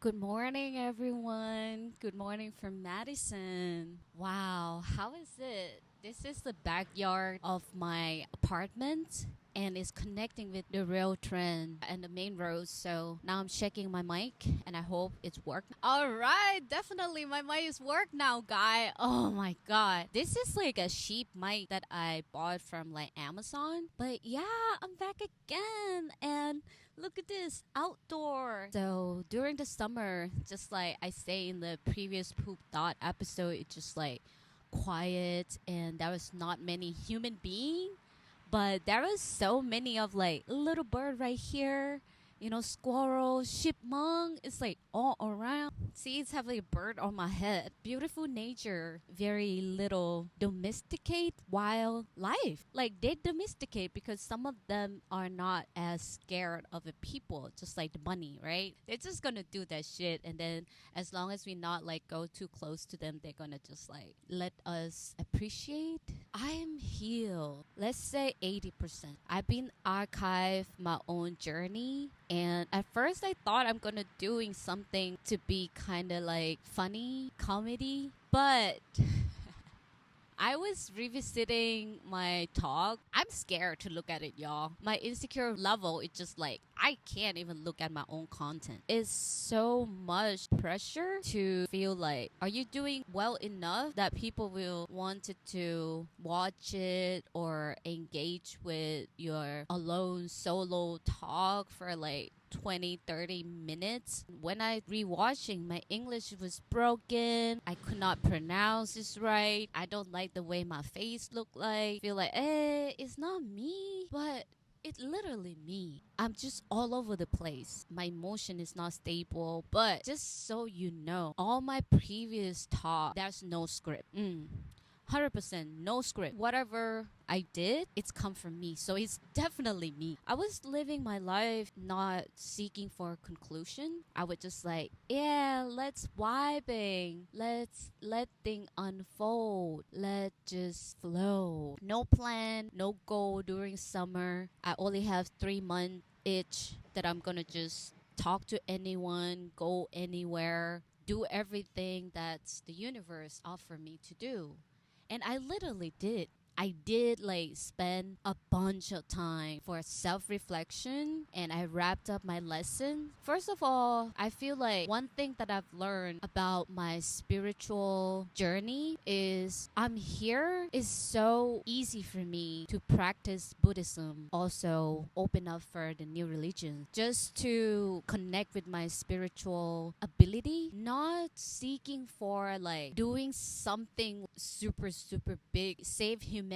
Good morning, everyone. Good morning from Madison. Wow, how is it? This is the backyard of my apartment and it's connecting with the rail train and the main road. So now I'm checking my mic and I hope it's working. All right, definitely my mic is work now, guy. Oh my god. This is like a cheap mic that I bought from like Amazon. But yeah, I'm back again and look at this outdoor. So during the summer, just like I say in the previous Poop Dot episode, it's just like quiet and there was not many human being, but there was so many of like little bird right here, squirrel, chipmunk. It's like all around. See, it's having a bird on my head. Beautiful nature, very little domesticate wildlife. Like they domesticate because some of them are not as scared of the people, just like the bunny, right? They're just gonna do that shit, and then as long as we not like go too close to them, they're gonna just like let us appreciate. I'm healed. Let's say 80%. I've been archived my own journey, and at first I thought I'm gonna doing something to be kind of like funny comedy, but I was revisiting my talk. I'm scared to look at it, y'all. My insecure level, it's just like, I can't even look at my own content. It's so much pressure to feel like, are you doing well enough that people will want to watch it or engage with your alone solo talk for like 20-30 minutes. When I rewatching, my English was broken. I could not pronounce this right. I don't like the way my face look like. Feel like, it's not me, but it's literally me. I'm just all over the place. My emotion is not stable. But just so you know, all my previous talk, there's no script. 100% no script. Whatever I did, it's come from me. So it's definitely me. I was living my life not seeking for a conclusion. I would just like, yeah, let's vibing. Let's let thing unfold. Let just flow. No plan, no goal during summer. I only have 3 months each that I'm gonna just talk to anyone, go anywhere, do everything that's the universe offer me to do. And I literally did. I did like spend a bunch of time for self reflection and I wrapped up my lesson. First of all, I feel like one thing that I've learned about my spiritual journey is I'm here is so easy for me to practice Buddhism, also open up for the new religion, just to connect with my spiritual ability, not seeking for like doing something super, super big, save humanity,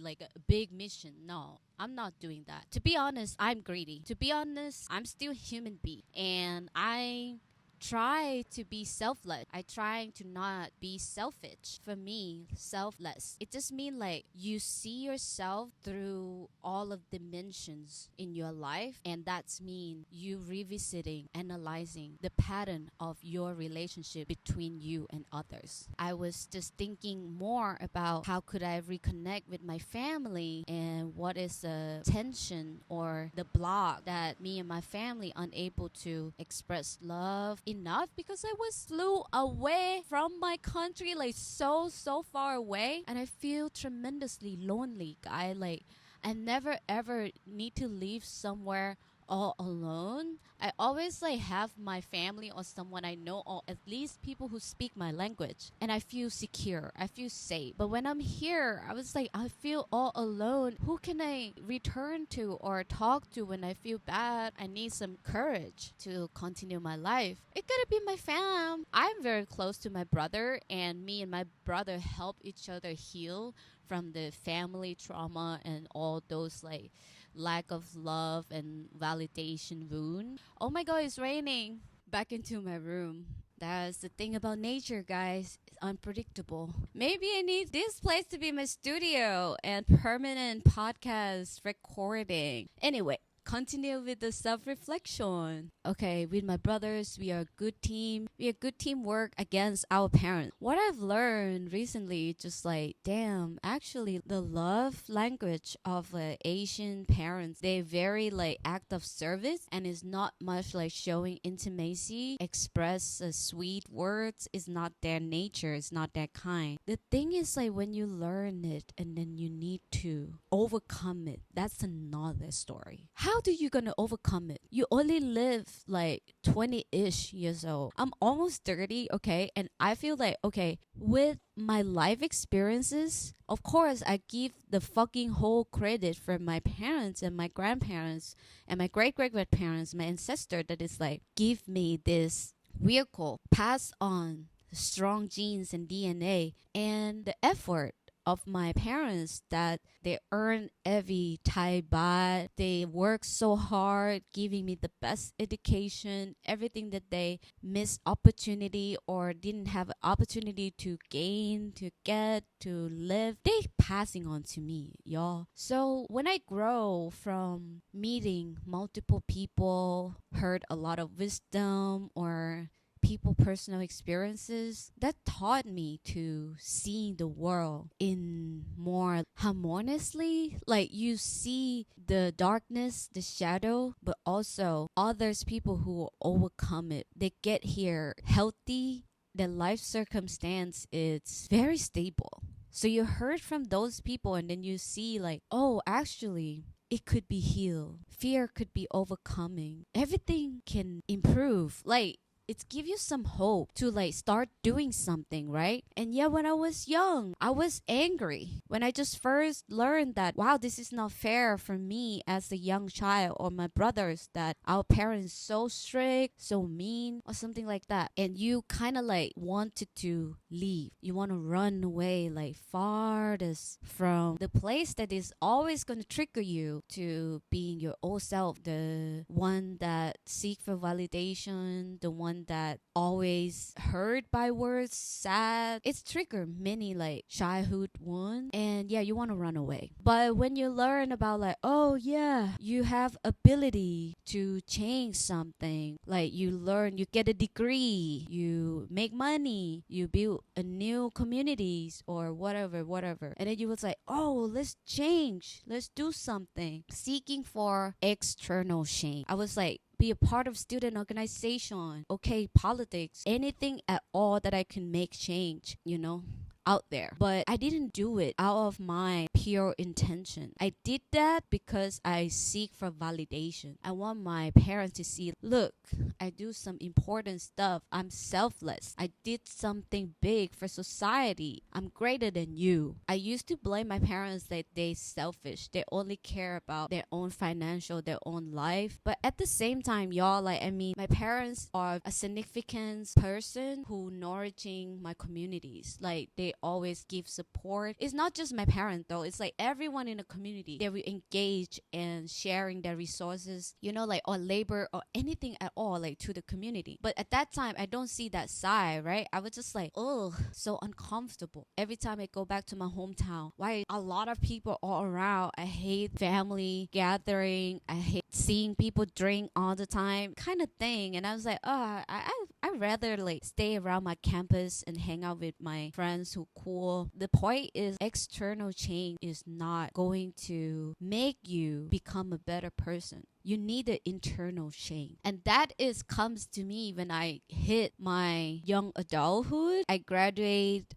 like a big mission. No, I'm not doing that. To be honest, I'm greedy. To be honest, I'm still a human being. And I try to be selfless. I trying to not be selfish. For me, selfless. It just means like you see yourself through all of dimensions in your life, and that's mean you revisiting, analyzing the pattern of your relationship between you and others. I was just thinking more about how could I reconnect with my family and what is the tension or the block that me and my family unable to express love enough because I was flew away from my country like so far away, and I feel tremendously lonely, guy. Like I never ever need to leave somewhere all alone. I always like have my family or someone I know, or at least people who speak my language, and I feel secure. I feel safe. But when I'm here, I was like, I feel all alone. Who can I return to or talk to when I feel bad? I need some courage to continue my life. It gotta be my fam. I'm very close to my brother, and me and my brother help each other heal from the family trauma and all those like lack of love and validation wound. Oh my god, it's raining. Back into my room. That's the thing about nature, guys. It's unpredictable. Maybe I need this place to be my studio and permanent podcast recording. Anyway, continue with the self-reflection. Okay, with my brothers, we are a good team. We are good teamwork against our parents. What I've learned recently, just like, damn, actually, the love language of Asian parents, they very like act of service, and it's not much like showing intimacy, express sweet words. Is not their nature. It's not that kind. The thing is like when you learn it and then you need to overcome it, that's another story. How do you gonna overcome it? You only live like 20-ish years old. I'm almost 30, okay? And I feel like, okay, with my life experiences, of course, I give the fucking whole credit for my parents and my grandparents and my great-great-grandparents, my ancestor that is like, give me this vehicle, pass on strong genes and DNA, and the effort of my parents that they earn every Thai baht. They work so hard, giving me the best education, everything that they missed opportunity or didn't have an opportunity to gain, to get, to live. They passing on to me, y'all. So when I grow from meeting multiple people, heard a lot of wisdom or people personal experiences, that taught me to see the world in more harmoniously. Like you see the darkness, the shadow, but also others people who overcome it. They get here healthy. Their life circumstance is very stable. So you heard from those people and then you see like, oh, actually it could be healed. Fear could be overcoming. Everything can improve. Like it's give you some hope to like start doing something, right? And yeah, when I was young, I was angry when I just first learned that, wow, this is not fair for me as a young child or my brothers, that our parents so strict, so mean or something like that. And you kind of like wanted to leave. You want to run away like farthest from the place that is always going to trigger you to being your old self, the one that seek for validation, the one that always hurt by words, sad. It's triggered many like childhood wound, and yeah, you want to run away. But when you learn about like, oh yeah, you have ability to change something, like you learn, you get a degree, you make money, you build a new communities or whatever, and then you was like, oh, let's change, let's do something, seeking for external change. I was like, be a part of student organization, okay, politics, anything at all that I can make change, you know, out there. But I didn't do it out of my pure intention. I did that because I seek for validation. I want my parents to see, look, I do some important stuff. I'm selfless. I did something big for society. I'm greater than you. I used to blame my parents that they selfish. They only care about their own financial, their own life. But at the same time, y'all, like, I mean, my parents are a significant person who nourishing my communities. Like, they always give support. It's not just my parents though. It's like everyone in the community. They will engage in sharing their resources, you know, like, or labor or anything at all, like to the community. But at that time, I don't see that side, right? I was just like, oh, so uncomfortable. Every time I go back to my hometown, why a lot of people all around. I hate family gathering. I hate seeing people drink all the time, kind of thing. And I was like, oh, I'd rather like stay around my campus and hang out with my friends who cool. The point is external change is not going to make you become a better person. You need an internal change. And that is comes to me when I hit my young adulthood. I graduate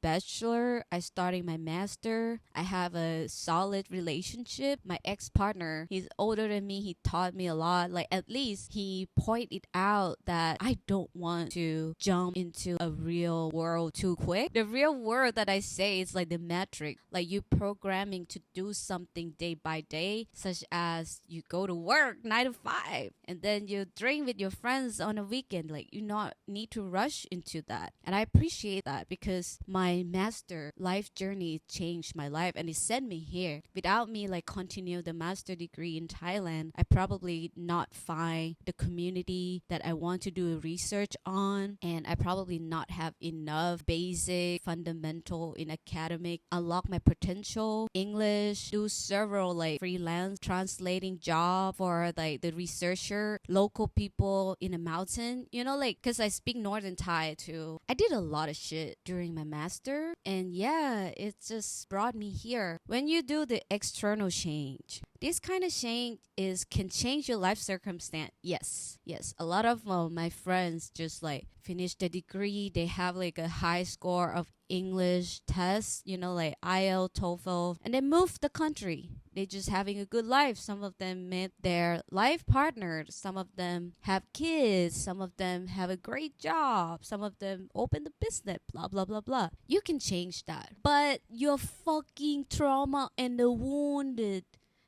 bachelor. I starting my master. I have a solid relationship. My ex-partner, he's older than me. He taught me a lot. Like, at least he pointed out that I don't want to jump into a real world too quick. The real world that I say is like the metric. Like, you programming to do something day by day, such as you go to work 9 to 5 and then you drink with your friends on a weekend. Like, you not need to rush into that. And I appreciate that because my master life journey changed my life and it sent me here. Without me like continue the master degree in Thailand, I probably not find the community that I want to do research on, and I probably not have enough basic fundamental in academic unlock my potential English, do several like freelance translating jobs job for like the researcher, local people in a mountain, you know, like, because I speak Northern Thai too. I did a lot of shit during my master, and yeah, it just brought me here. When you do the external change, this kind of change is can change your life circumstance. Yes, a lot of my friends just like finish the degree, they have like a high score of English tests, you know, like IELTS, TOEFL, and they move the country. They just having a good life. Some of them met their life partner. Some of them have kids. Some of them have a great job. Some of them open the business. Blah blah blah blah. You can change that, but your fucking trauma and the wounded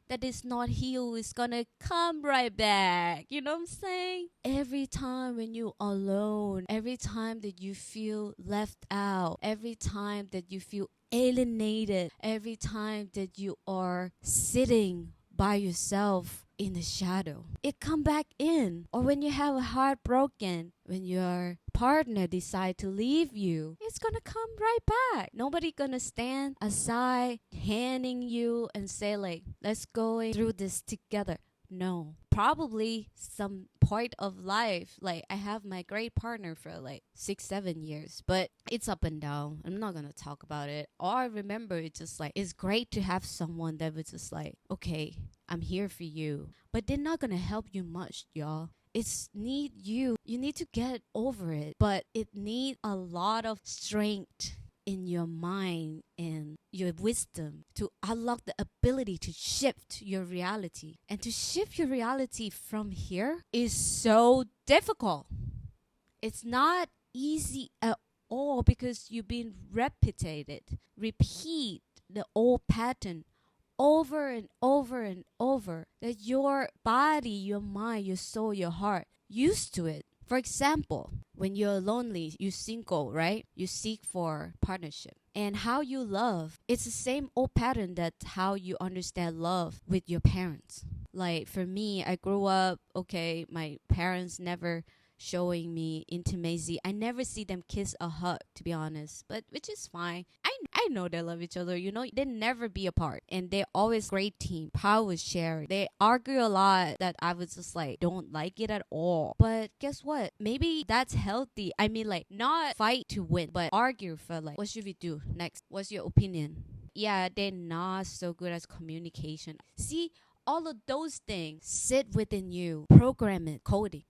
that is not healed is gonna come right back. You know what I'm saying? Every time when you alone, every time that you feel left out, every time that you feel alienated, every time that you are sitting by yourself in the shadow, it come back in. Or when you have a heart broken, when your partner decide to leave you, it's gonna come right back. Nobody gonna stand aside handing you and say like, let's go through this together. No, probably some point of life, like I have my great partner for like 6-7 years, but it's up and down. I'm not gonna talk about it. All I remember it's just like, it's great to have someone that was just like, okay, I'm here for you, but they're not gonna help you much, y'all. It's need you need to get over it, but it need a lot of strength in your mind and your wisdom to unlock the ability to shift your reality. And to shift your reality from here is so difficult. It's not easy at all because you've been repeat the old pattern over and over and over, that your body, your mind, your soul, your heart used to it. For example, when you're lonely, you single, right? You seek for partnership. And how you love, it's the same old pattern that how you understand love with your parents. Like for me, I grew up, okay, my parents never showing me intimacy. I never see them kiss or hug, to be honest, but which is fine. I know they love each other, you know, they never be apart, and they're always great team, power sharing. They argue a lot that I was just like, don't like it at all. But guess what? Maybe that's healthy. I mean, like, not fight to win, but argue for like, what should we do next? What's your opinion? Yeah, they're not so good at communication. See, all of those things sit within you. Program it, coding.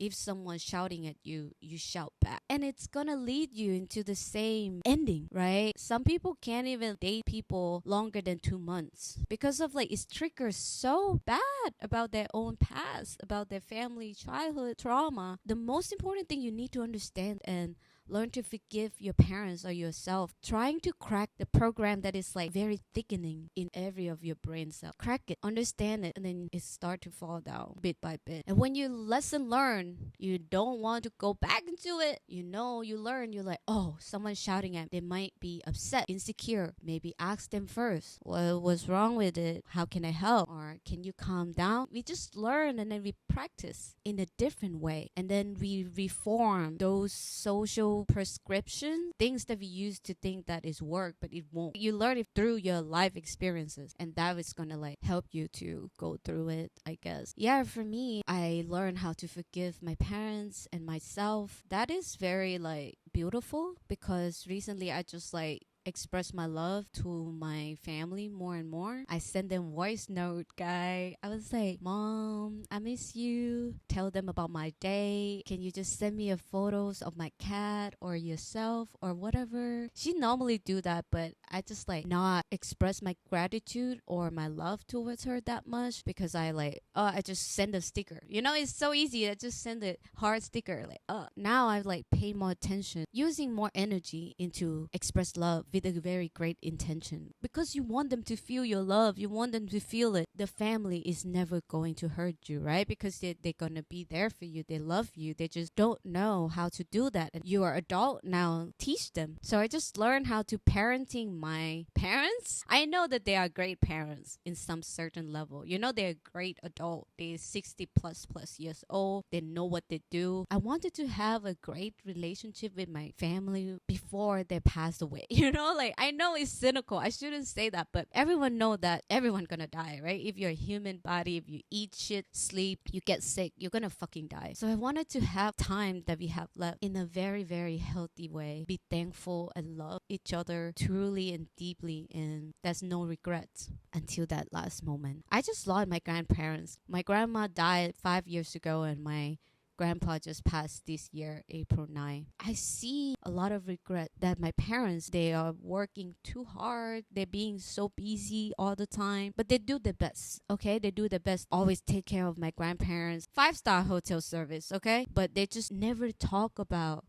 If someone's shouting at you, you shout back. And it's gonna lead you into the same ending, right? Some people can't even date people longer than 2 months because of like, it's triggers so bad about their own past, about their family, childhood trauma. The most important thing you need to understand and learn to forgive your parents or yourself. Trying to crack the program that is like very thickening in every of your brain cell. Crack it, understand it, and then it start to fall down bit by bit. And when you lesson learn, you don't want to go back into it. You know, you learn, you're like, oh, someone's shouting at me. They might be upset, insecure. Maybe ask them first, what's wrong with it? How can I help? Or can you calm down? We just learn and then we practice in a different way. And then we reform those social prescription things that we used to think that is work, but it won't. You learn it through your life experiences, and that is gonna like help you to go through it, I guess. Yeah, for me, I learned how to forgive my parents and myself. That is very like beautiful, because recently I just like express my love to my family more and more. I send them voice note, guy. I was like, Mom, I miss you. Tell them about my day. Can you just send me a photos of my cat or yourself or whatever? She normally do that, but I just like not express my gratitude or my love towards her that much, because I like, I just send a sticker. You know, it's so easy. I just send a heart sticker. Like, now I like pay more attention, using more energy into express love with a very great intention, because you want them to feel your love. You want them to feel it. The family is never going to hurt you, right? Because they're gonna be there for you. They love you. They just don't know how to do that, and you are adult now. Teach them. So I just learned how to parenting my parents. I know that they are great parents in some certain level. You know, they're great adult. They're 60 plus years old. They know what they do. I wanted to have a great relationship with my family before they pass away. You know, like I know it's cynical. I shouldn't say that, but everyone know that everyone gonna die, right? If you're a human body, if you eat shit, sleep, you get sick, you're gonna fucking die. So I wanted to have time that we have left in a very, very healthy way. Be thankful and love each other truly and deeply, and there's no regrets until that last moment. I just lost my grandparents. My grandma died 5 years ago, and my grandpa just passed this year, April 9. I see a lot of regret that my parents, they are working too hard. They're being so busy all the time, but they do the best, okay? They do the best. Always take care of my grandparents. 5-star hotel service, okay? But they just never talk about.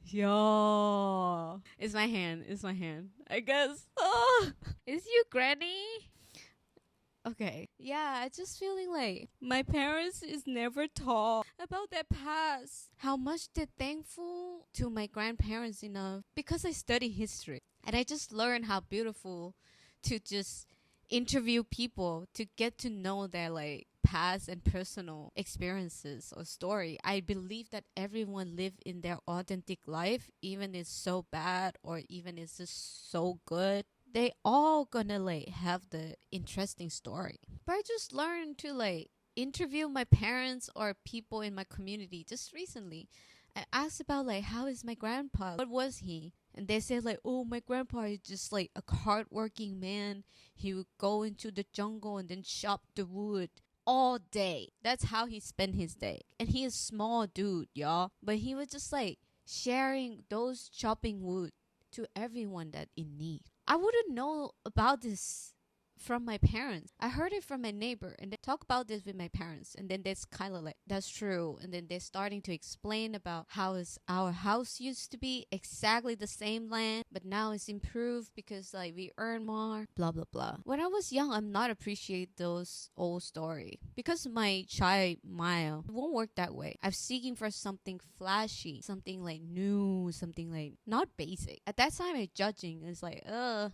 Yo, it's my hand. It's my hand. I guess. Oh, is you, Granny? Okay. Yeah, I just feeling like my parents is never taught about their past. How much they're thankful to my grandparents enough because I study history. And I just learned how beautiful to just interview people to get to know their like past and personal experiences or story. I believe that everyone live in their authentic life, even it's so bad or even it's just so good. They all gonna like have the interesting story. But I just learned to like interview my parents or people in my community just recently. I asked about like how is my grandpa? What was he? And they said like, oh, my grandpa is just like a hardworking man. He would go into the jungle and then chop the wood all day. That's how he spent his day. And he is small dude, y'all. But he was just like sharing those chopping wood to everyone that in need. I wouldn't know about this from my parents. I heard it from my neighbor and they talk about this with my parents, and then that's kind of like that's true, and then they're starting to explain about how is our house used to be exactly the same land, but now it's improved because like we earn more, blah blah blah. When I was young, I'm not appreciate those old story because my child mind won't work that way. I'm seeking for something flashy, something like new, something like not basic. At that time, I judging. It's like,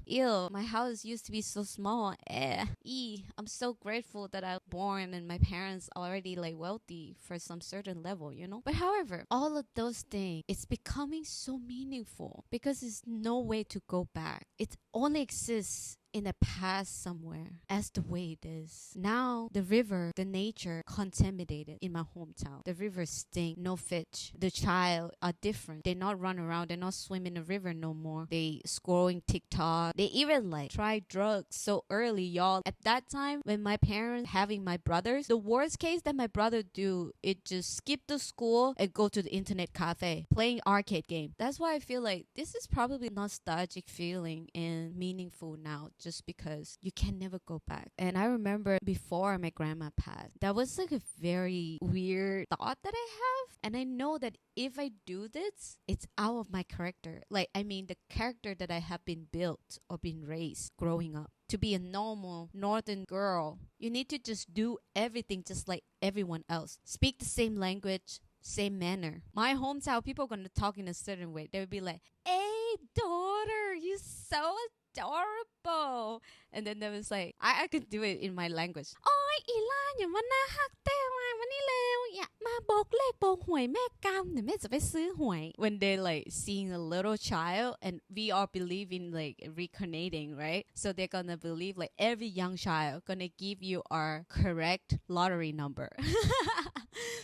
ew, my house used to be so small. I'm so grateful that I was born and my parents already like wealthy for some certain level, you know. But however, all of those things, it's becoming so meaningful because there's no way to go back. It only exists in the past somewhere as the way it is. Now the river, the nature contaminated in my hometown. The river stink, no fish. The child are different. They not run around, they not swim in the river no more. They scrolling TikTok. They even like try drugs so early, y'all. At that time when my parents having my brothers, the worst case that my brother do it just skip the school and go to the internet cafe playing arcade game. That's why I feel like this is probably nostalgic feeling and meaningful now, just because you can never go back. And I remember before my grandma passed, that was like a very weird thought that I have. And I know that if I do this, it's out of my character. Like, I mean, the character that I have been built or been raised growing up. To be a normal northern girl, you need to just do everything just like everyone else. Speak the same language, same manner. My hometown, people are gonna talk in a certain way. They would be like, hey, daughter, you so adorable. And then there was like, I could do it in my language. Ôi, ý laอย่ามาน่าฮักเต้มาวันนี้เร็วอย่ามาบอกเลขบอกหวยแม่กำเดี๋ยวแม่จะไปซื้อหวย When they like seeing a little child and we are believing like reincarnating, right? So they're gonna believe like every young child gonna give you our correct lottery number.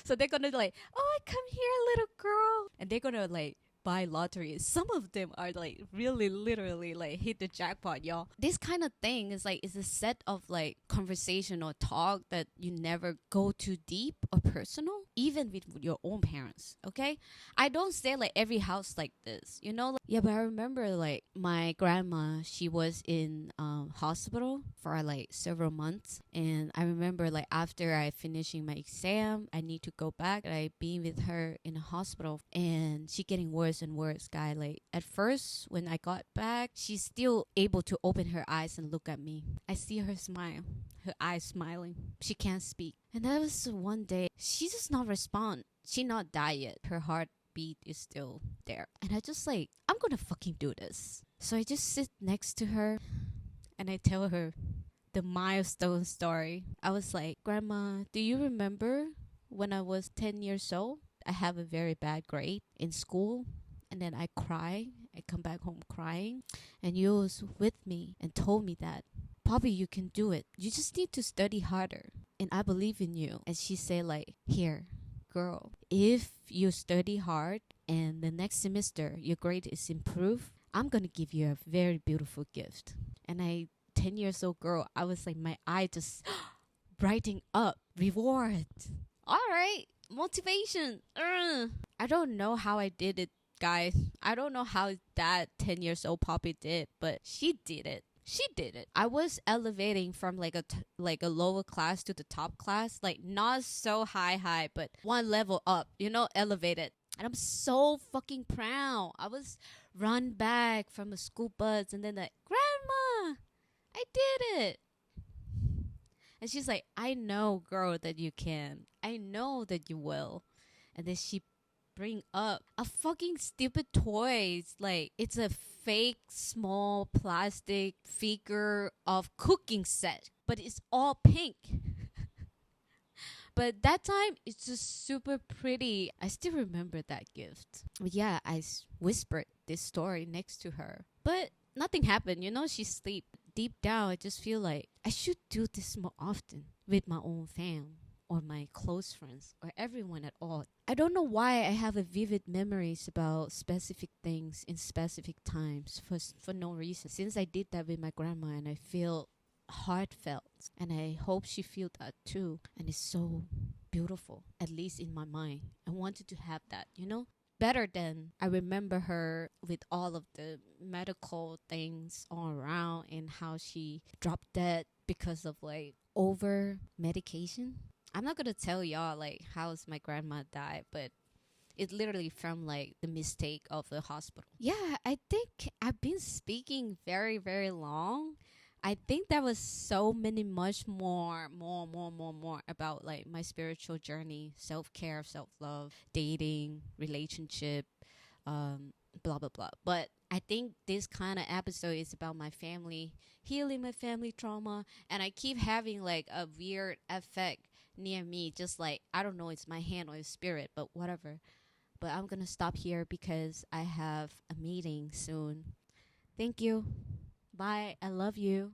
So they're gonna like, oh, come here, little girl. And they're gonna like buy lottery. Some of them are like really literally like hit the jackpot, y'all. This kind of thing is like is a set of like conversation or talk that you never go too deep or personal, even with your own parents. Okay, I don't say like every house like this, you know. Yeah, but I remember like my grandma, she was in hospital for like several months, and I remember like after I finishing my exam, I need to go back. I being with her in a hospital, and she getting worse and worse, guy. Like at first when I got back, she's still able to open her eyes and look at me. I see her smile, her eyes smiling. She can't speak. And that was one day she just not respond. She not die yet. Her heartbeat is still there. And I just like, I'm gonna fucking do this. So I just sit next to her and I tell her the milestone story. I was like, Grandma, do you remember when I was 10 years old? I have a very bad grade in school, and then I cry. I come back home crying. And you was with me and told me that, Poppy, you can do it. You just need to study harder. And I believe in you. And she said like, here, girl, if you study hard and the next semester your grade is improved, I'm going to give you a very beautiful gift. And 10 years old girl, I was like, my eye just brightening up. Reward. All right. Motivation. I don't know how I did it, guys. I don't know how that 10 years old Poppy did, but she did it. She did it. I was elevating from like a lower class to the top class, like not so high, but one level up, elevated. And I'm so fucking proud. I was run back from the school bus and then like, Grandma, I did it. And she's like, I know, girl, that you can. I know that you will. And then she bring up a fucking stupid toy. Like, it's a fake small plastic figure of cooking set, but it's all pink. But that time, it's just super pretty. I still remember that gift. But yeah, I whispered this story next to her. But nothing happened, she sleep. Deep down, I just feel like I should do this more often with my own fam or my close friends or everyone at all. I don't know why I have a vivid memories about specific things in specific times for no reason. Since I did that with my grandma and I feel heartfelt and I hope she feel that too. And it's so beautiful, at least in my mind. I wanted to have that, better than I remember her with all of the medical things all around and how she dropped dead because of like over medication. I'm not gonna tell y'all like how's my grandma died, but it's literally from like the mistake of the hospital. Yeah, I think I've been speaking very, very long. I think there was so many much more about like my spiritual journey, self-care, self-love, dating, relationship, blah, blah, blah. But I think this kind of episode is about my family, healing my family trauma. And I keep having like a weird effect near me, just like, I don't know, it's my hand or his spirit, but whatever. But I'm going to stop here because I have a meeting soon. Thank you. Bye. I love you.